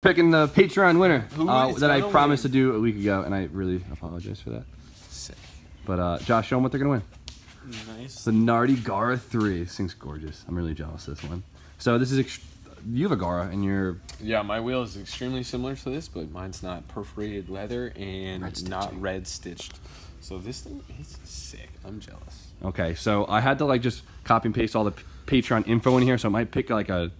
Picking the Patreon winner Who that I promised to do a week ago, and I really apologize for that. Sick. But Josh, show them what they're gonna win. Nice. The Nardi Gara 3. This thing's gorgeous. I'm really jealous of this one. So this is you have a Gara, and you're my wheel is extremely similar to this, but mine's not perforated leather and not red stitched. So this thing is sick. I'm jealous. okay. So I had to like just copy and paste all the Patreon info in here, so it might pick like a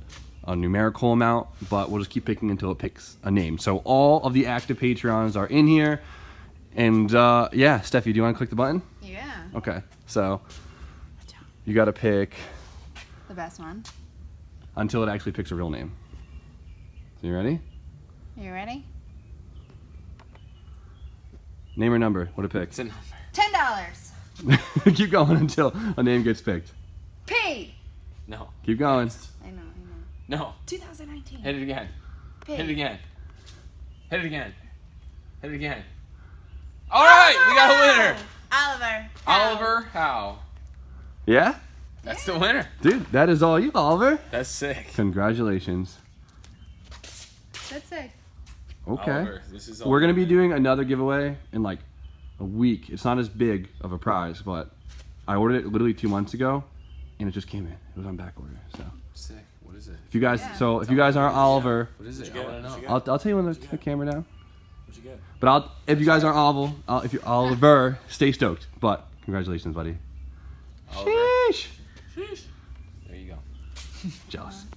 numerical amount, but we'll just keep picking until it picks a name. So all of the active Patreons are in here, and yeah, Steffi, do you want to click the button? Yeah. Okay, so you got to pick The best one. until it actually picks a real name. So you ready? You ready? Name or number? What it pick? It's a number. $10. Keep going until a name gets picked. P. No. Keep going. I know. No. 2019. Hit it again. P. Hit it again. Hit it again. Hit it again. All right, we got a winner. Oliver. Oliver Howe. Yeah? That's the winner. Dude, that is all you, Oliver. That's sick. Congratulations. That's it. Okay. Oliver, this is We're going to be doing another giveaway in like a week. It's not as big of a prize, but I ordered it literally 2 months ago, and it just came in. It was on back order, so. sick. What is it? If you guys, Yeah. so if you guys aren't Oliver, What is it? What'd you I get? want to know. I'll tell you when the camera down. What'd you get? But if you guys aren't Oliver, if you're Oliver, stay stoked. But congratulations, buddy. Oliver. Sheesh. Sheesh. There you go. Jealous.